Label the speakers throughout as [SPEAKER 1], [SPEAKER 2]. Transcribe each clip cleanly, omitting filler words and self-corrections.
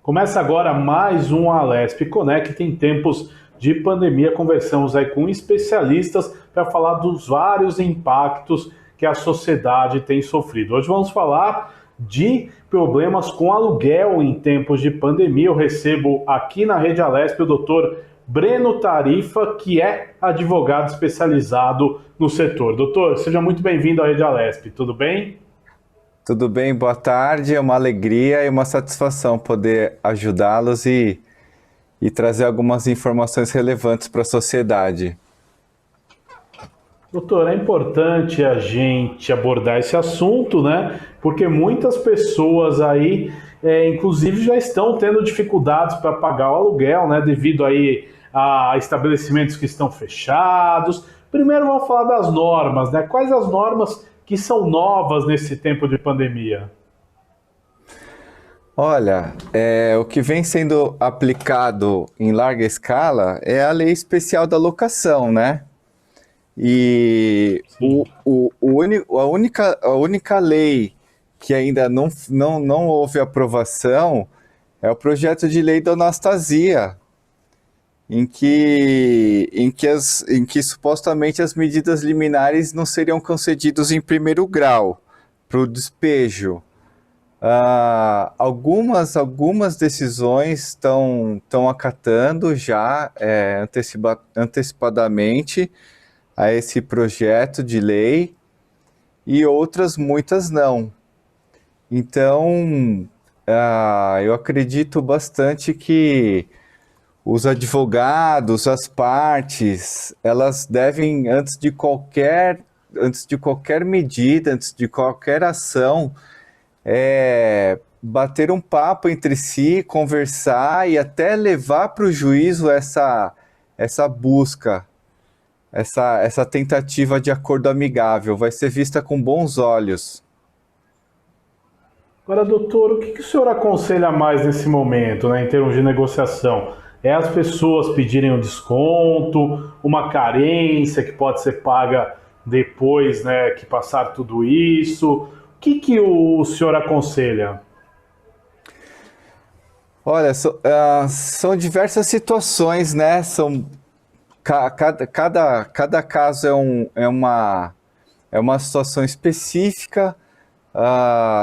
[SPEAKER 1] Começa agora mais um Alesp Conecta. Em tempos de pandemia, conversamos aí com especialistas para falar dos vários impactos que a sociedade tem sofrido. Hoje vamos falar de problemas com aluguel em tempos de pandemia. Eu recebo aqui na Rede Alesp o doutor Breno Tarifa, que é advogado especializado no setor. Doutor, seja muito bem-vindo à Rede Alesp, tudo bem?
[SPEAKER 2] Tudo bem, boa tarde. É uma alegria e uma satisfação poder ajudá-los e trazer algumas informações relevantes para a sociedade.
[SPEAKER 1] Doutor, é importante a gente abordar esse assunto, né? Porque muitas pessoas aí, inclusive, já estão tendo dificuldades para pagar o aluguel, né? Devido aí a estabelecimentos que estão fechados. Primeiro vamos falar das normas, né? Quais as normas que são novas nesse tempo de pandemia?
[SPEAKER 2] Olha, o que vem sendo aplicado em larga escala é a Lei Especial da Locação, né? E
[SPEAKER 1] Sim.
[SPEAKER 2] a única lei que ainda não houve aprovação é o projeto de lei da Anastasia, em que supostamente as medidas liminares não seriam concedidas em primeiro grau para o despejo. Algumas decisões estão acatando já antecipadamente a esse projeto de lei e outras muitas não. Então, eu acredito bastante que os advogados, as partes, elas devem, antes de qualquer medida, antes de qualquer ação, bater um papo entre si, conversar e até levar para o juízo essa busca, essa tentativa de acordo amigável. Vai ser vista com bons olhos.
[SPEAKER 1] Agora, doutor, o que o senhor aconselha mais nesse momento, né, em termos de negociação? É as pessoas pedirem um desconto, uma carência que pode ser paga depois, né, que passar tudo isso? O que o senhor aconselha?
[SPEAKER 2] Olha, são diversas situações, né? Cada caso é uma situação específica,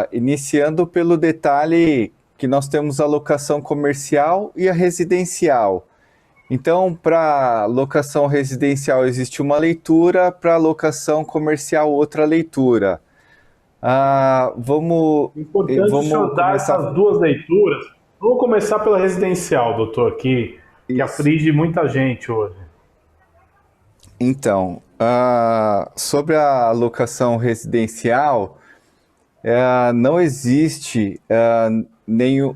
[SPEAKER 2] iniciando pelo detalhe que nós temos a locação comercial e a residencial. Então, para locação residencial existe uma leitura, para locação comercial outra leitura.
[SPEAKER 1] Importante o
[SPEAKER 2] Vamos
[SPEAKER 1] senhor dar
[SPEAKER 2] começar.
[SPEAKER 1] essas duas leituras. Vamos começar pela residencial, doutor, que
[SPEAKER 2] Isso.
[SPEAKER 1] aflige muita gente hoje.
[SPEAKER 2] Então, sobre a locação residencial, não existe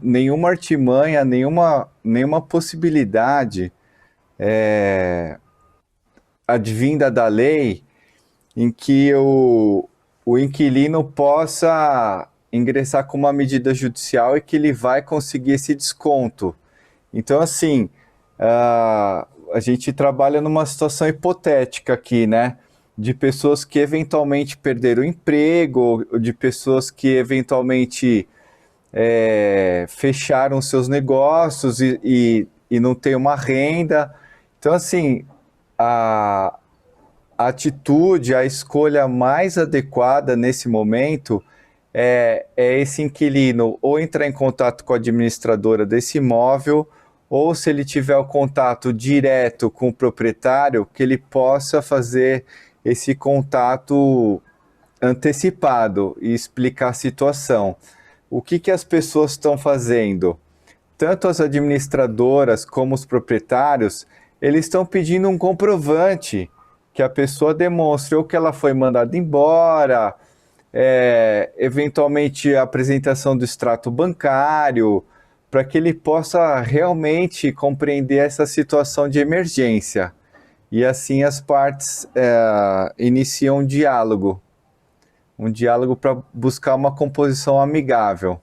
[SPEAKER 2] nenhuma artimanha, nenhuma possibilidade advinda da lei em que o inquilino possa ingressar com uma medida judicial e que ele vai conseguir esse desconto. Então, assim, a gente trabalha numa situação hipotética aqui, né? De pessoas que eventualmente perderam o emprego, de pessoas que eventualmente fecharam seus negócios e não têm uma renda. Então, assim, a, a atitude, a escolha mais adequada nesse momento é esse inquilino ou entrar em contato com a administradora desse imóvel, ou se ele tiver o contato direto com o proprietário, que ele possa fazer esse contato antecipado e explicar a situação. O que as pessoas estão fazendo? Tanto as administradoras como os proprietários, eles estão pedindo um comprovante que a pessoa demonstre ou que ela foi mandada embora, eventualmente a apresentação do extrato bancário, para que ele possa realmente compreender essa situação de emergência. E assim as partes iniciam um diálogo para buscar uma composição amigável.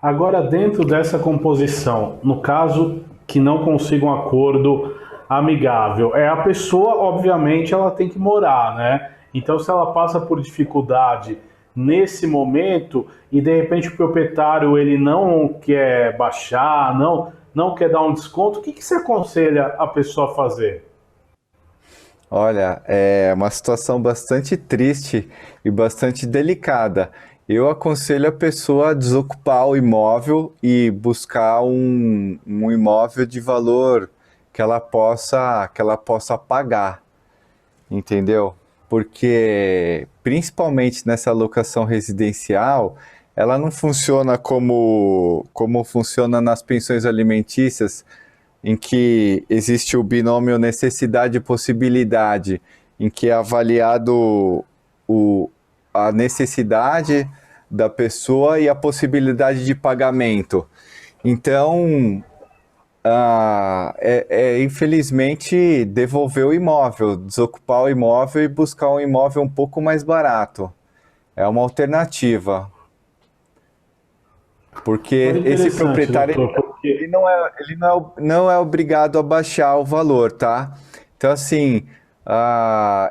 [SPEAKER 1] Agora, dentro dessa composição, no caso que não consiga um acordo amigável, a pessoa, obviamente, ela tem que morar, né? Então, se ela passa por dificuldade nesse momento e de repente o proprietário ele não quer baixar, não quer dar um desconto, o que que você aconselha a pessoa a fazer?
[SPEAKER 2] Olha, é uma situação bastante triste e bastante delicada. Eu aconselho a pessoa a desocupar o imóvel e buscar um imóvel de valor que ela possa pagar, entendeu? Porque, principalmente nessa locação residencial, ela não funciona como funciona nas pensões alimentícias, em que existe o binômio necessidade e possibilidade, em que é avaliado o, a necessidade da pessoa e a possibilidade de pagamento. Então, infelizmente devolver o imóvel, desocupar o imóvel e buscar um imóvel um pouco mais barato. É uma alternativa,
[SPEAKER 1] Olha,
[SPEAKER 2] porque esse
[SPEAKER 1] interessante,
[SPEAKER 2] proprietário
[SPEAKER 1] doutor, porque
[SPEAKER 2] não é obrigado a baixar o valor, tá? Então, assim,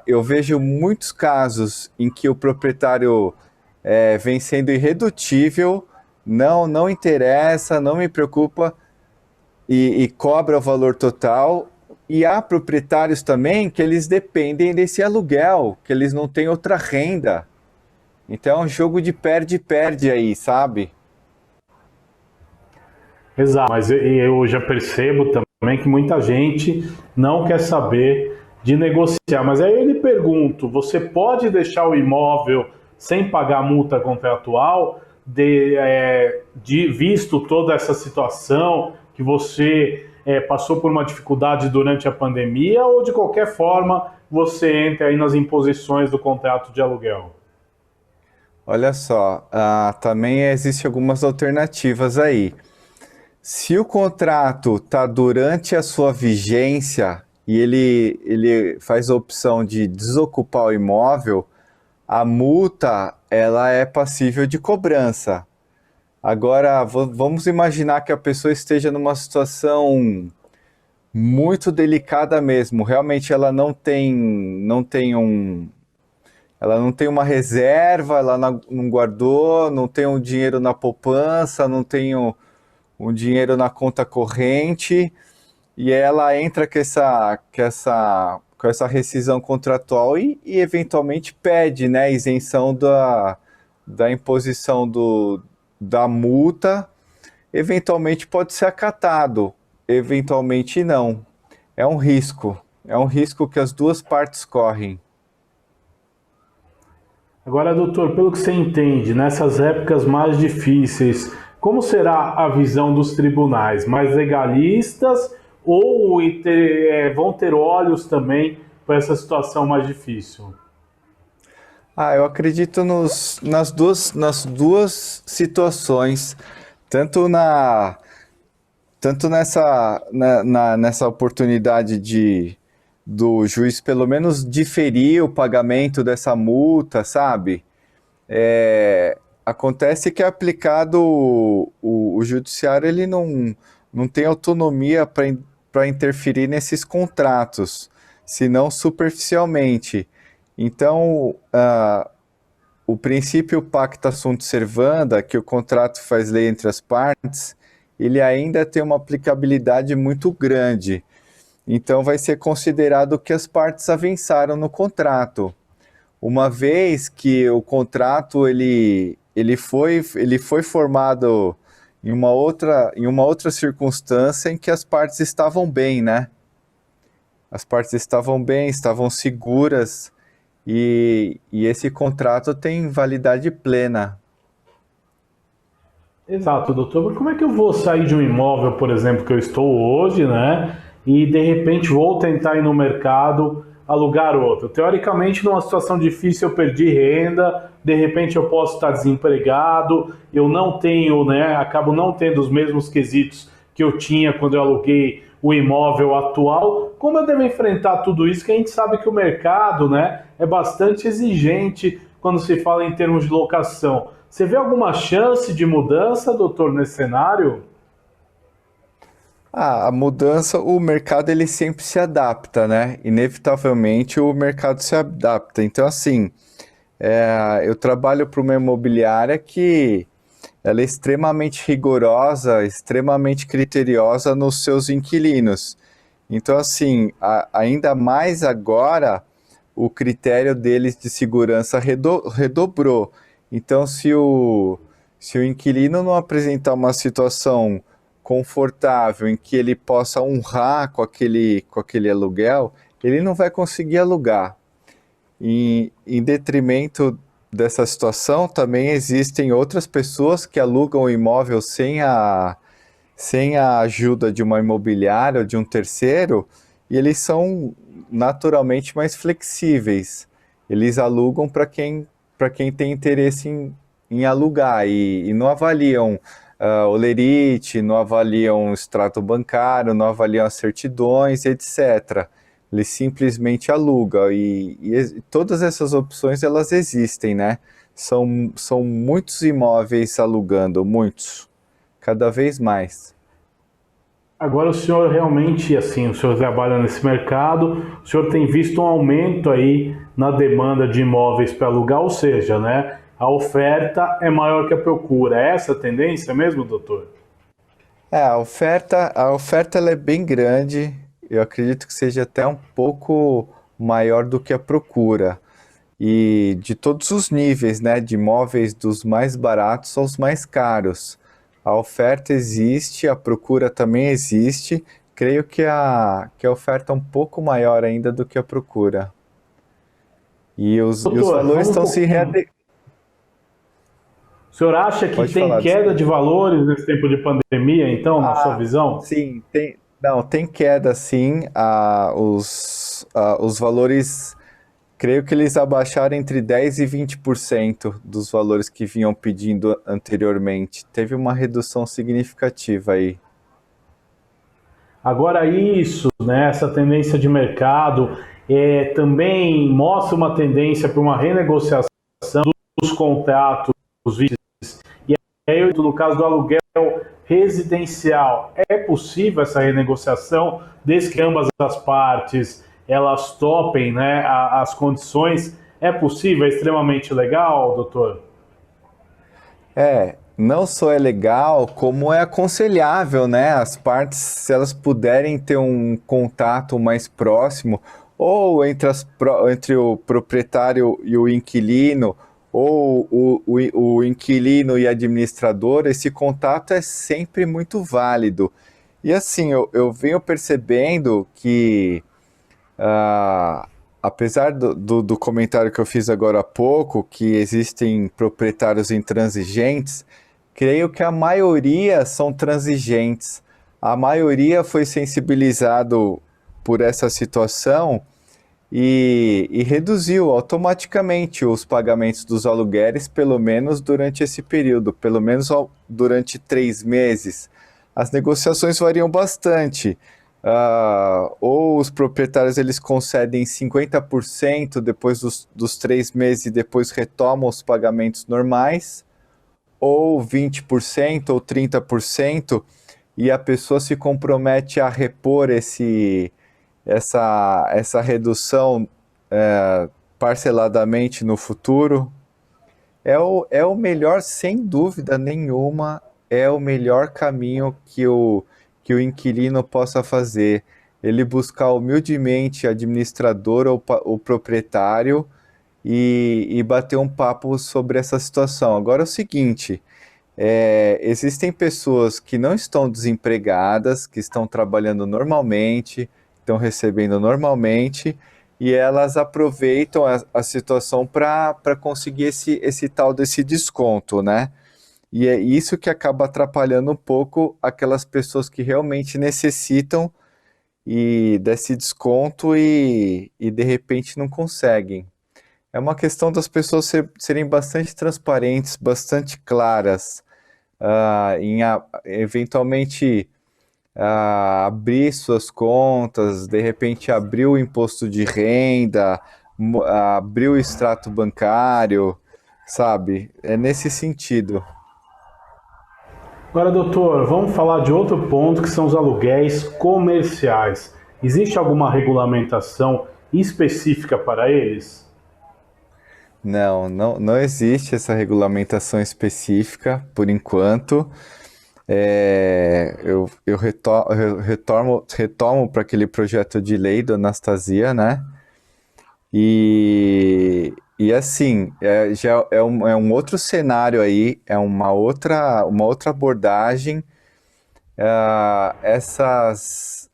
[SPEAKER 2] eu vejo muitos casos em que o proprietário vem sendo irredutível, não interessa, não me preocupa, e cobra o valor total. E há proprietários também que eles dependem desse aluguel, que eles não têm outra renda. Então é um jogo de perde-perde aí, sabe?
[SPEAKER 1] exato, mas eu já percebo também que muita gente não quer saber de negociar. Mas aí eu lhe pergunto: você pode deixar o imóvel sem pagar multa contratual, visto toda essa situação que você passou por uma dificuldade durante a pandemia, ou de qualquer forma você entra aí nas imposições do contrato de aluguel?
[SPEAKER 2] Olha só, também existem algumas alternativas aí. Se o contrato está durante a sua vigência e ele faz a opção de desocupar o imóvel, a multa ela é passível de cobrança. Agora, vamos imaginar que a pessoa esteja numa situação muito delicada mesmo. Realmente ela ela não tem uma reserva, ela não guardou, não tem um dinheiro na poupança, não tem um dinheiro na conta corrente, e ela entra com essa rescisão contratual e eventualmente pede, né, isenção da imposição da multa. Eventualmente pode ser acatado, eventualmente não. É um risco que as duas partes correm.
[SPEAKER 1] Agora, doutor, pelo que você entende, nessas épocas mais difíceis, como será a visão dos tribunais? Mais legalistas ou vão ter olhos também para essa situação mais difícil?
[SPEAKER 2] Eu acredito nas duas situações, tanto na, tanto nessa oportunidade do juiz pelo menos diferir o pagamento dessa multa, sabe? Acontece que é aplicado o judiciário, ele não tem autonomia para interferir nesses contratos, senão superficialmente. Então, o princípio pacta sunt servanda, que o contrato faz lei entre as partes, ele ainda tem uma aplicabilidade muito grande. Então, vai ser considerado que as partes avançaram no contrato. Uma vez que o contrato ele foi formado em uma outra circunstância em que as partes estavam bem, né? As partes estavam bem, estavam seguras e esse contrato tem validade plena.
[SPEAKER 1] Exato, doutor. Mas como é que eu vou sair de um imóvel, por exemplo, que eu estou hoje, né? E de repente vou tentar ir no mercado alugar outro. Teoricamente, numa situação difícil, eu perdi renda, de repente eu posso estar desempregado, eu não tenho, né? Acabo não tendo os mesmos quesitos que eu tinha quando eu aluguei o imóvel atual. Como eu devo enfrentar tudo isso? Que a gente sabe que o mercado, né, é bastante exigente quando se fala em termos de locação. Você vê alguma chance de mudança, doutor, nesse cenário?
[SPEAKER 2] A mudança, o mercado ele sempre se adapta, né? Inevitavelmente o mercado se adapta. Então, assim, eu trabalho para uma imobiliária que ela é extremamente rigorosa, extremamente criteriosa nos seus inquilinos. Então, assim, ainda mais agora, o critério deles de segurança redobrou. Então, se o inquilino não apresentar uma situação confortável em que ele possa honrar com aquele aluguel, ele não vai conseguir alugar. E, em detrimento dessa situação, também existem outras pessoas que alugam o imóvel sem a ajuda de uma imobiliária ou de um terceiro, e eles são naturalmente mais flexíveis. Eles alugam para quem tem interesse em alugar e não avaliam holerite, não avaliam extrato bancário, não avaliam as certidões, etc. Eles simplesmente alugam e todas essas opções elas existem, né? São muitos imóveis alugando, muitos, cada vez mais.
[SPEAKER 1] Agora o senhor realmente, assim, o senhor trabalha nesse mercado, o senhor tem visto um aumento aí na demanda de imóveis para alugar, ou seja, né, a oferta é maior que a procura. É essa a tendência mesmo, doutor?
[SPEAKER 2] A oferta ela é bem grande, eu acredito que seja até um pouco maior do que a procura. E de todos os níveis, né, de imóveis dos mais baratos aos mais caros. A oferta existe, a procura também existe. Creio que a oferta é um pouco maior ainda do que a procura. E os
[SPEAKER 1] Doutor,
[SPEAKER 2] valores
[SPEAKER 1] vamos um
[SPEAKER 2] estão se
[SPEAKER 1] pouquinho.
[SPEAKER 2] readequando.
[SPEAKER 1] O senhor acha que
[SPEAKER 2] Pode
[SPEAKER 1] tem
[SPEAKER 2] falar,
[SPEAKER 1] queda
[SPEAKER 2] desculpa.
[SPEAKER 1] de valores nesse tempo de pandemia, então, na sua visão?
[SPEAKER 2] Sim, não, tem queda sim. Os valores, creio que eles abaixaram entre 10 e 20% dos valores que vinham pedindo anteriormente. Teve uma redução significativa aí.
[SPEAKER 1] Agora isso, né, essa tendência de mercado também mostra uma tendência para uma renegociação dos contratos, e aí no caso do aluguel residencial, é possível essa renegociação desde que ambas as partes elas topem, né, as condições? É possível? É extremamente legal, doutor?
[SPEAKER 2] Não só é legal, como é aconselhável, né? As partes, se elas puderem ter um contato mais próximo, ou entre o proprietário e o inquilino, ou o inquilino e administrador, esse contato é sempre muito válido. E assim, eu venho percebendo que apesar do comentário que eu fiz agora há pouco, que existem proprietários intransigentes, creio que a maioria são transigentes. A maioria foi sensibilizado por essa situação e reduziu automaticamente os pagamentos dos aluguéis, pelo menos durante esse período, pelo menos durante 3 meses. As negociações variam bastante. Ou os proprietários eles concedem 50% depois dos 3 meses e depois retomam os pagamentos normais, ou 20% ou 30%, e a pessoa se compromete a repor essa redução parceladamente no futuro. É o melhor, sem dúvida nenhuma, é o melhor caminho que o inquilino possa fazer. Ele buscar humildemente administrador ou o proprietário e bater um papo sobre essa situação. Agora é o seguinte, existem pessoas que não estão desempregadas, que estão trabalhando normalmente, estão recebendo normalmente, e elas aproveitam a situação para conseguir esse tal desse desconto, né? E é isso que acaba atrapalhando um pouco aquelas pessoas que realmente necessitam desse desconto e de repente não conseguem. É uma questão das pessoas serem bastante transparentes, bastante claras, eventualmente abrir suas contas, de repente abrir o imposto de renda, abrir o extrato bancário, sabe? É nesse sentido.
[SPEAKER 1] Agora, doutor, vamos falar de outro ponto que são os aluguéis comerciais. Existe alguma regulamentação específica para eles?
[SPEAKER 2] Não existe essa regulamentação específica por enquanto. Retomo para aquele projeto de lei do Anastasia, né? E assim, já é um outro cenário aí, é uma outra abordagem. Essas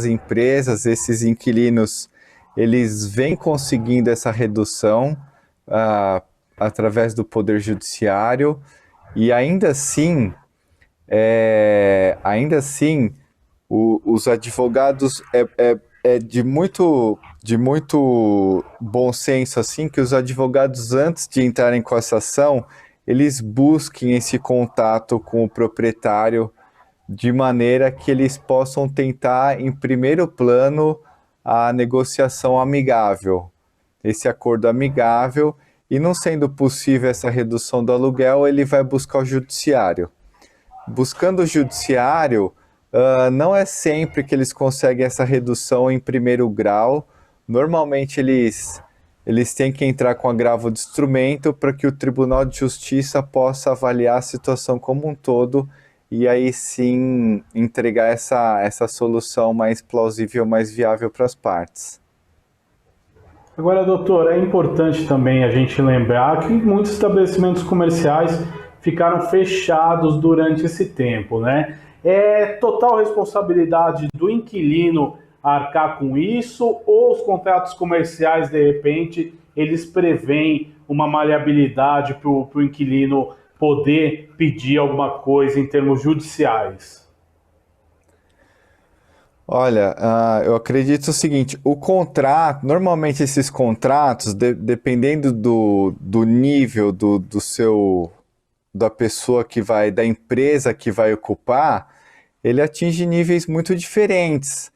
[SPEAKER 2] empresas, esses inquilinos, eles vêm conseguindo essa redução ah, através do Poder Judiciário, e ainda assim, os advogados é de muito bom senso assim que os advogados, antes de entrarem com essa ação, eles busquem esse contato com o proprietário de maneira que eles possam tentar, em primeiro plano, a negociação amigável, esse acordo amigável, e não sendo possível essa redução do aluguel, ele vai buscar o judiciário. Buscando o judiciário, não é sempre que eles conseguem essa redução em primeiro grau. Normalmente eles têm que entrar com agravo de instrumento para que o Tribunal de Justiça possa avaliar a situação como um todo e aí sim entregar essa solução mais plausível, mais viável para as partes.
[SPEAKER 1] Agora, doutor, é importante também a gente lembrar que muitos estabelecimentos comerciais ficaram fechados durante esse tempo, né? É total responsabilidade do inquilino arcar com isso, ou os contratos comerciais, de repente, eles prevêem uma maleabilidade para o inquilino poder pedir alguma coisa em termos judiciais?
[SPEAKER 2] Olha, eu acredito o seguinte, o contrato, normalmente esses contratos, dependendo do nível da pessoa que vai, da empresa que vai ocupar, ele atinge níveis muito diferentes,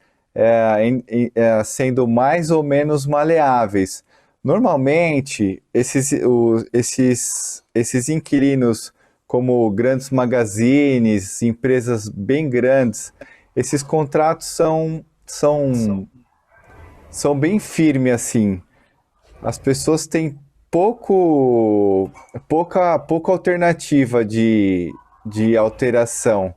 [SPEAKER 2] sendo mais ou menos maleáveis. Normalmente, esses inquilinos, como grandes magazines, empresas bem grandes, esses contratos são bem firmes assim. As pessoas têm pouca alternativa de alteração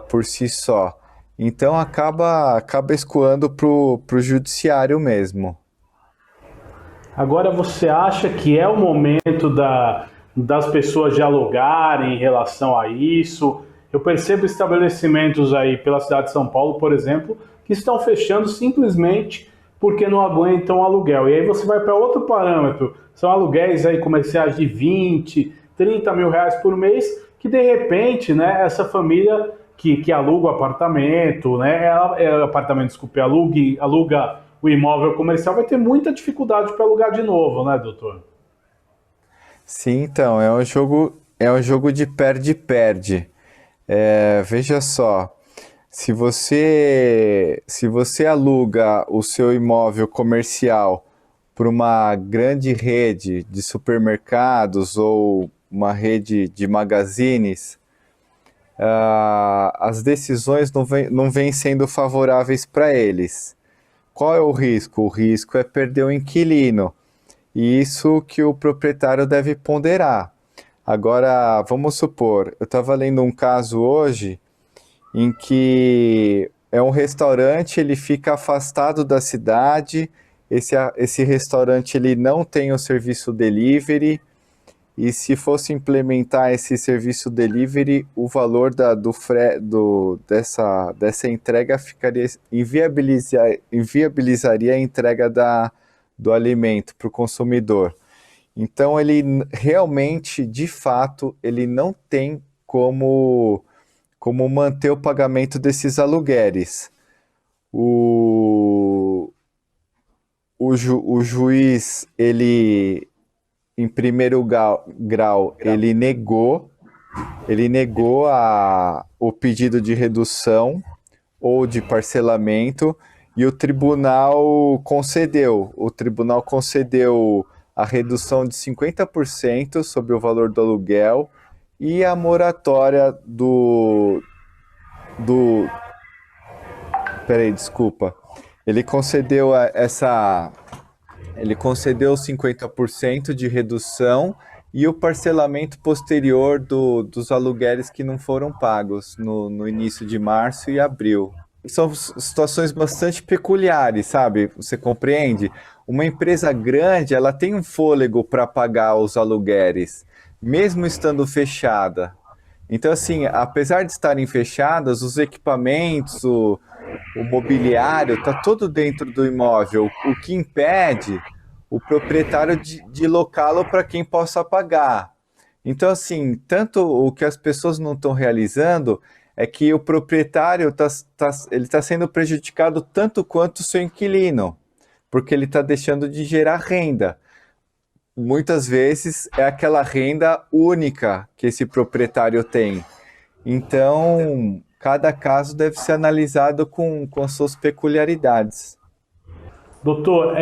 [SPEAKER 2] por si só. Então acaba escoando pro judiciário mesmo.
[SPEAKER 1] Agora, você acha que é o momento das pessoas dialogarem em relação a isso? Eu percebo estabelecimentos aí pela cidade de São Paulo, por exemplo, que estão fechando simplesmente porque não aguentam aluguel. E aí você vai para outro parâmetro, são aluguéis aí comerciais de 20, 30 mil reais por mês, que de repente, né, essa família que aluga o apartamento, né, apartamento, desculpe, aluga o imóvel comercial, vai ter muita dificuldade para alugar de novo, né, doutor?
[SPEAKER 2] Sim, então, é um jogo de perde-perde. Veja só, se você aluga o seu imóvel comercial para uma grande rede de supermercados ou uma rede de magazines, as decisões não vêm sendo favoráveis para eles. Qual é o risco? O risco é perder o inquilino. E isso que o proprietário deve ponderar. Agora, vamos supor, eu estava lendo um caso hoje em que é um restaurante, ele fica afastado da cidade, esse restaurante ele não tem o serviço delivery, e se fosse implementar esse serviço delivery, o valor dessa entrega inviabilizaria a entrega do alimento para o consumidor. Então ele realmente, de fato, ele não tem como manter o pagamento desses aluguéis. O juiz, ele, em primeiro grau, ele negou o pedido de redução ou de parcelamento, e o tribunal concedeu. O tribunal concedeu a redução de 50% sobre o valor do aluguel e a moratória Peraí, desculpa. Ele concedeu essa Ele concedeu 50% de redução e o parcelamento posterior dos aluguéis que não foram pagos no início de março e abril. São situações bastante peculiares, sabe? Você compreende? Uma empresa grande, ela tem um fôlego para pagar os aluguéis, mesmo estando fechada. Então, assim, apesar de estarem fechadas, os equipamentos, o mobiliário, está todo dentro do imóvel, o que impede o proprietário de locá-lo para quem possa pagar. Então, assim, tanto o que as pessoas não estão realizando é que o proprietário ele tá sendo prejudicado tanto quanto o seu inquilino, porque ele está deixando de gerar renda. Muitas vezes é aquela renda única que esse proprietário tem. Então, cada caso deve ser analisado com as suas peculiaridades.
[SPEAKER 1] Doutor,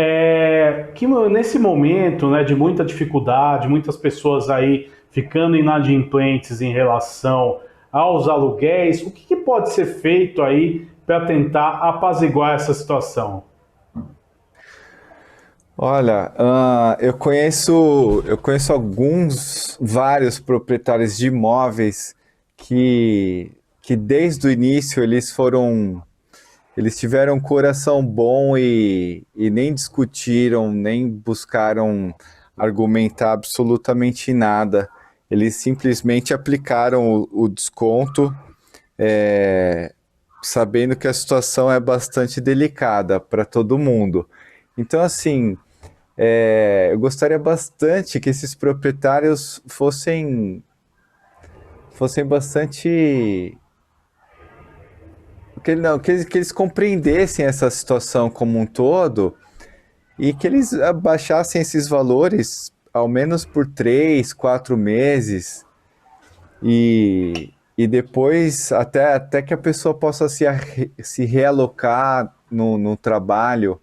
[SPEAKER 1] que nesse momento, né, de muita dificuldade, muitas pessoas aí ficando inadimplentes em relação aos aluguéis, o que pode ser feito aí para tentar apaziguar essa situação?
[SPEAKER 2] Olha, eu conheço vários proprietários de imóveis que desde o início eles tiveram um coração bom e nem discutiram, nem buscaram argumentar absolutamente nada. Eles simplesmente aplicaram o desconto, sabendo que a situação é bastante delicada para todo mundo. Então, assim, eu gostaria bastante que esses proprietários fossem bastante que eles compreendessem essa situação como um todo e que eles abaixassem esses valores ao menos por 3, 4 meses e depois até que a pessoa possa se realocar no trabalho.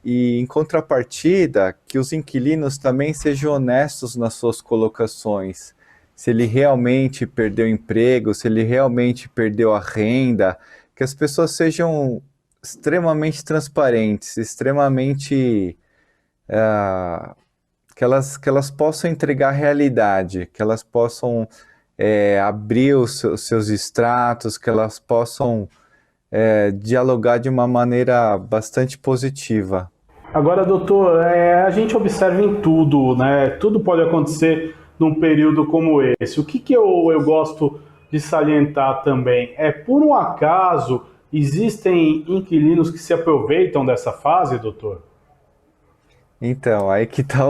[SPEAKER 2] E em contrapartida, que os inquilinos também sejam honestos nas suas colocações. Se ele realmente perdeu o emprego, se ele realmente perdeu a renda, que as pessoas sejam extremamente transparentes, extremamente que elas possam entregar a realidade, que elas possam abrir os seus extratos, que elas possam dialogar de uma maneira bastante positiva.
[SPEAKER 1] Agora, doutor, a gente observa em tudo, né? Tudo pode acontecer num período como esse. O que eu gosto de salientar também é, por um acaso, existem inquilinos que se aproveitam dessa fase, doutor?
[SPEAKER 2] Então, aí que tá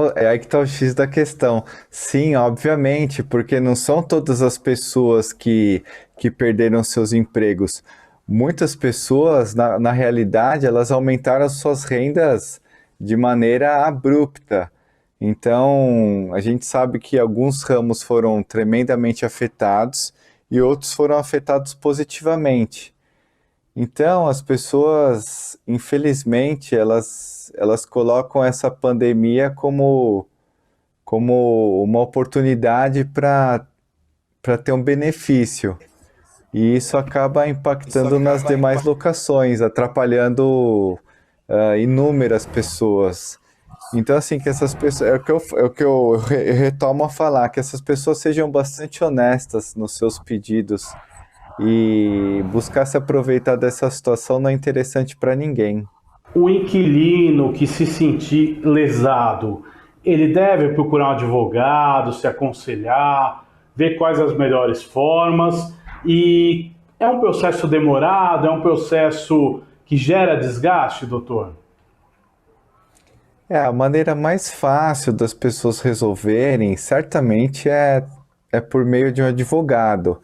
[SPEAKER 2] o X da questão. Sim, obviamente, porque não são todas as pessoas que perderam seus empregos. Muitas pessoas, na realidade, elas aumentaram suas rendas de maneira abrupta. Então, a gente sabe que alguns ramos foram tremendamente afetados e outros foram afetados positivamente. Então, as pessoas, infelizmente, elas colocam essa pandemia como uma oportunidade para ter um benefício. E isso acaba impactando nas demais locações, atrapalhando inúmeras pessoas. Então, assim, que essas pessoas. É o que eu retomo a falar, que essas pessoas sejam bastante honestas nos seus pedidos e buscar se aproveitar dessa situação não é interessante para ninguém.
[SPEAKER 1] O inquilino que se sentir lesado, ele deve procurar um advogado, se aconselhar, ver quais as melhores formas. E é um processo demorado, é um processo que gera desgaste, doutor?
[SPEAKER 2] A maneira mais fácil das pessoas resolverem, certamente, é por meio de um advogado.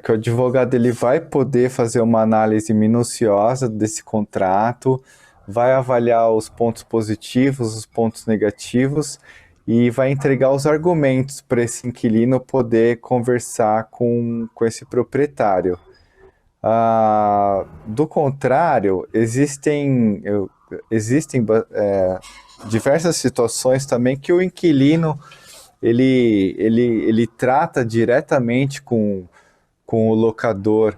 [SPEAKER 2] Que o advogado ele vai poder fazer uma análise minuciosa desse contrato, vai avaliar os pontos positivos, os pontos negativos e vai entregar os argumentos para esse inquilino poder conversar com esse proprietário. Do contrário, existem diversas situações também que o inquilino ele trata diretamente com o locador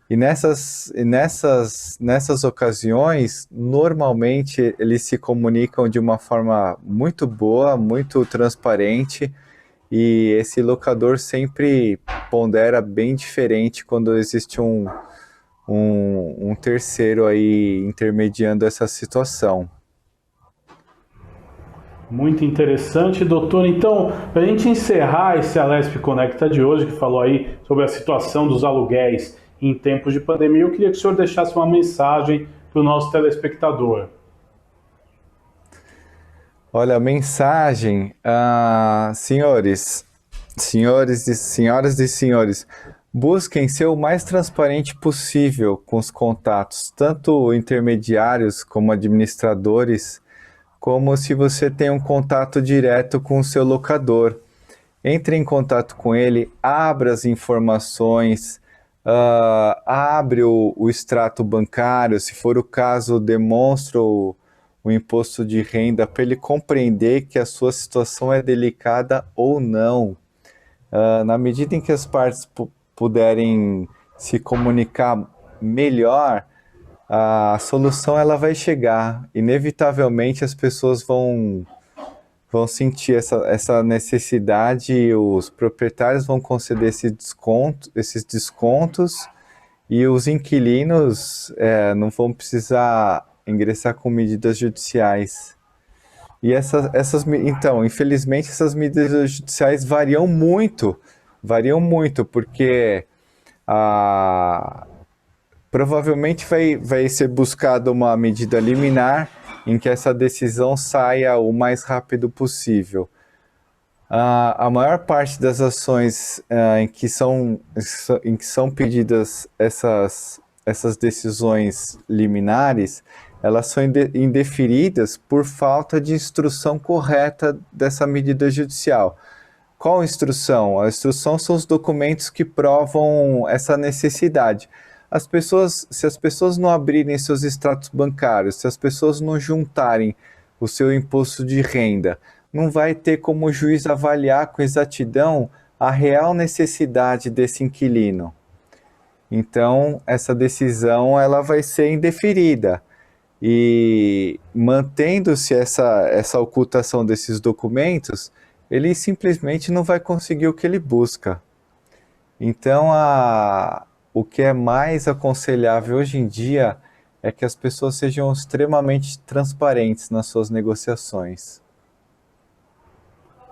[SPEAKER 2] E nessas ocasiões, normalmente eles se comunicam de uma forma muito boa, muito transparente, e esse locador sempre pondera bem diferente quando existe um terceiro aí intermediando essa situação.
[SPEAKER 1] Muito interessante, doutor. Então, para a gente encerrar esse Alesp Conecta de hoje, que falou aí sobre a situação dos aluguéis em tempos de pandemia, eu queria que o senhor deixasse uma mensagem para o nosso telespectador.
[SPEAKER 2] Olha, a mensagem, senhores, senhoras e senhores, busquem ser o mais transparente possível com os contatos, tanto intermediários como administradores, como se você tem um contato direto com o seu locador. Entre em contato com ele, abra as informações, abre o extrato bancário, se for o caso, demonstra o imposto de renda para ele compreender que a sua situação é delicada ou não. Na medida em que as partes puderem se comunicar melhor, a solução ela vai chegar. Inevitavelmente as pessoas vão sentir essa necessidade, e os proprietários vão conceder esses descontos, e os inquilinos não vão precisar ingressar com medidas judiciais. E então, infelizmente, essas medidas judiciais variam muito, porque provavelmente vai ser buscada uma medida liminar em que essa decisão saia o mais rápido possível. A maior parte das ações em que são pedidas essas decisões liminares, elas são indeferidas por falta de instrução correta dessa medida judicial. Qual instrução? A instrução são os documentos que provam essa necessidade. Se as pessoas não abrirem seus extratos bancários, se as pessoas não juntarem o seu imposto de renda, não vai ter como o juiz avaliar com exatidão a real necessidade desse inquilino. Então, essa decisão ela vai ser indeferida. E mantendo-se essa ocultação desses documentos, ele simplesmente não vai conseguir o que ele busca. Então, o que é mais aconselhável hoje em dia é que as pessoas sejam extremamente transparentes nas suas negociações.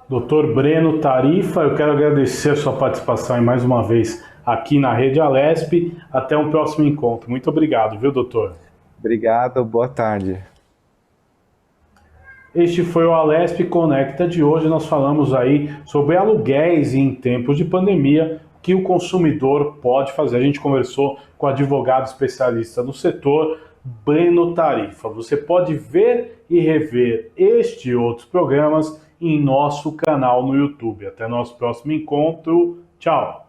[SPEAKER 1] Doutor Breno Tarifa, eu quero agradecer a sua participação mais uma vez aqui na Rede Alesp. Até um próximo encontro. Muito obrigado, viu, doutor?
[SPEAKER 2] Obrigado, boa tarde.
[SPEAKER 1] Este foi o Alesp Conecta de hoje. Nós falamos aí sobre aluguéis em tempos de pandemia, que o consumidor pode fazer. A gente conversou com o advogado especialista no setor, Breno Tarifa. Você pode ver e rever este e outros programas em nosso canal no YouTube. Até nosso próximo encontro. Tchau!